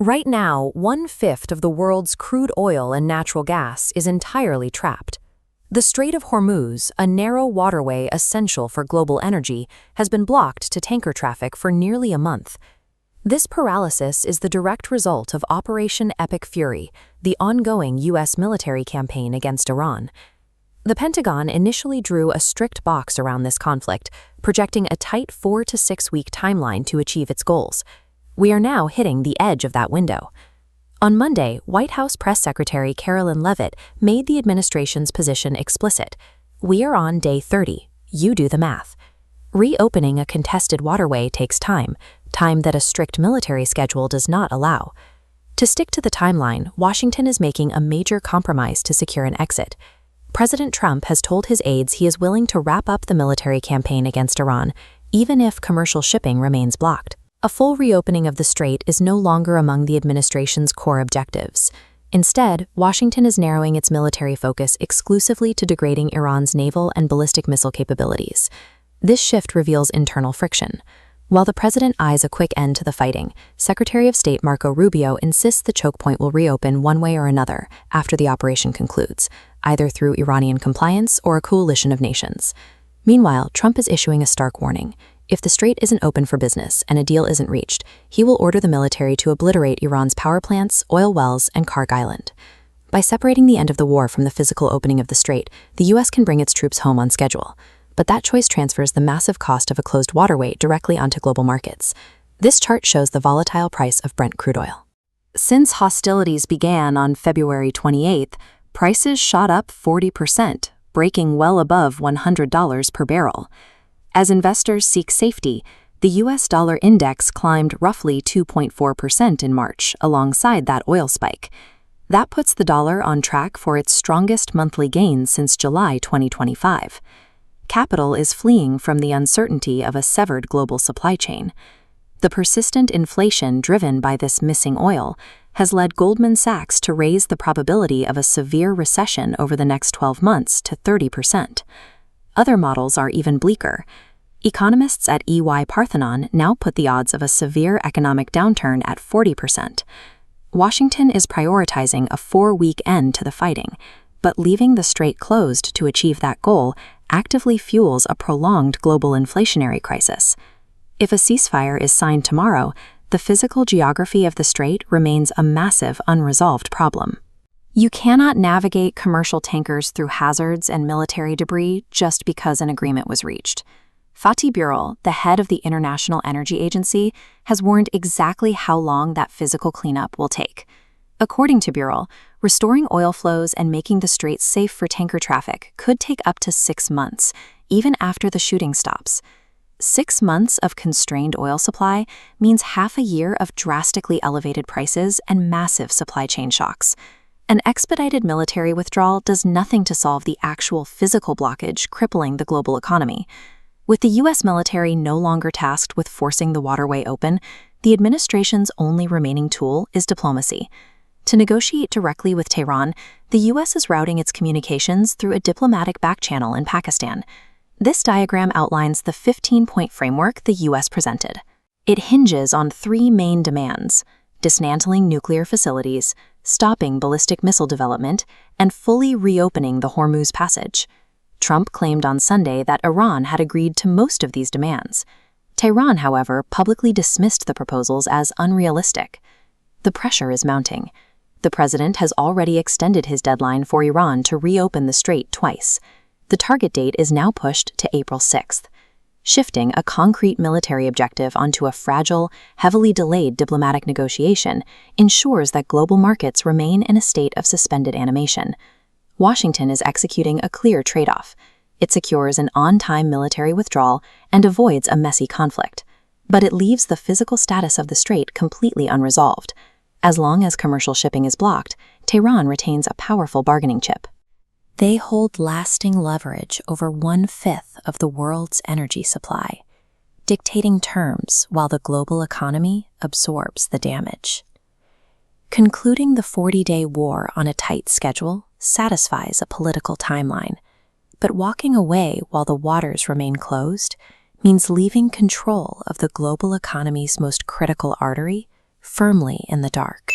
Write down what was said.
Right now, 1/5 of the world's crude oil and natural gas is entirely trapped. The Strait of Hormuz, a narrow waterway essential for global energy, has been blocked to tanker traffic for nearly a month. This paralysis is the direct result of Operation Epic Fury, the ongoing U.S. military campaign against Iran. The Pentagon initially drew a strict box around this conflict, projecting a tight 4 to 6 week timeline to achieve its goals. We are now hitting the edge of that window. On Monday, White House Press Secretary Carolyn Leavitt made the administration's position explicit. We are on day 30. You do the math. Reopening a contested waterway takes time that a strict military schedule does not allow. To stick to the timeline, Washington is making a major compromise to secure an exit. President Trump has told his aides he is willing to wrap up the military campaign against Iran, even if commercial shipping remains blocked. A full reopening of the strait is no longer among the administration's core objectives. Instead, Washington is narrowing its military focus exclusively to degrading Iran's naval and ballistic missile capabilities. This shift reveals internal friction. While the president eyes a quick end to the fighting, Secretary of State Marco Rubio insists the choke point will reopen one way or another after the operation concludes, either through Iranian compliance or a coalition of nations. Meanwhile, Trump is issuing a stark warning. If the strait isn't open for business and a deal isn't reached, he will order the military to obliterate Iran's power plants, oil wells, and Karg Island. By separating the end of the war from the physical opening of the strait, the U.S. can bring its troops home on schedule. But that choice transfers the massive cost of a closed waterway directly onto global markets. This chart shows the volatile price of Brent crude oil. Since hostilities began on February 28th, prices shot up 40%, breaking well above $100 per barrel. As investors seek safety, the U.S. dollar index climbed roughly 2.4% in March, alongside that oil spike. That puts the dollar on track for its strongest monthly gains since July 2025. Capital is fleeing from the uncertainty of a severed global supply chain. The persistent inflation driven by this missing oil has led Goldman Sachs to raise the probability of a severe recession over the next 12 months to 30%. Other models are even bleaker. Economists at EY Parthenon now put the odds of a severe economic downturn at 40%. Washington is prioritizing a 4-week end to the fighting, but leaving the strait closed to achieve that goal actively fuels a prolonged global inflationary crisis. If a ceasefire is signed tomorrow, the physical geography of the strait remains a massive unresolved problem. You cannot navigate commercial tankers through hazards and military debris just because an agreement was reached. Fatih Birol, the head of the International Energy Agency, has warned exactly how long that physical cleanup will take. According to Birol, restoring oil flows and making the strait safe for tanker traffic could take up to 6 months, even after the shooting stops. 6 months of constrained oil supply means half a year of drastically elevated prices and massive supply chain shocks. An expedited military withdrawal does nothing to solve the actual physical blockage crippling the global economy. With the U.S. military no longer tasked with forcing the waterway open, the administration's only remaining tool is diplomacy. To negotiate directly with Tehran, the U.S. is routing its communications through a diplomatic backchannel in Pakistan. This diagram outlines the 15-point framework the U.S. presented. It hinges on 3 main demands: dismantling nuclear facilities, stopping ballistic missile development, and fully reopening the Hormuz Passage. Trump claimed on Sunday that Iran had agreed to most of these demands. Tehran, however, publicly dismissed the proposals as unrealistic. The pressure is mounting. The president has already extended his deadline for Iran to reopen the strait twice. The target date is now pushed to April 6th. Shifting a concrete military objective onto a fragile, heavily delayed diplomatic negotiation ensures that global markets remain in a state of suspended animation. Washington is executing a clear trade-off. It secures an on-time military withdrawal and avoids a messy conflict. But it leaves the physical status of the strait completely unresolved. As long as commercial shipping is blocked, Tehran retains a powerful bargaining chip. They hold lasting leverage over 1/5 of the world's energy supply, dictating terms while the global economy absorbs the damage. Concluding the 40-day war on a tight schedule satisfies a political timeline, but walking away while the waters remain closed means leaving control of the global economy's most critical artery firmly in the dark.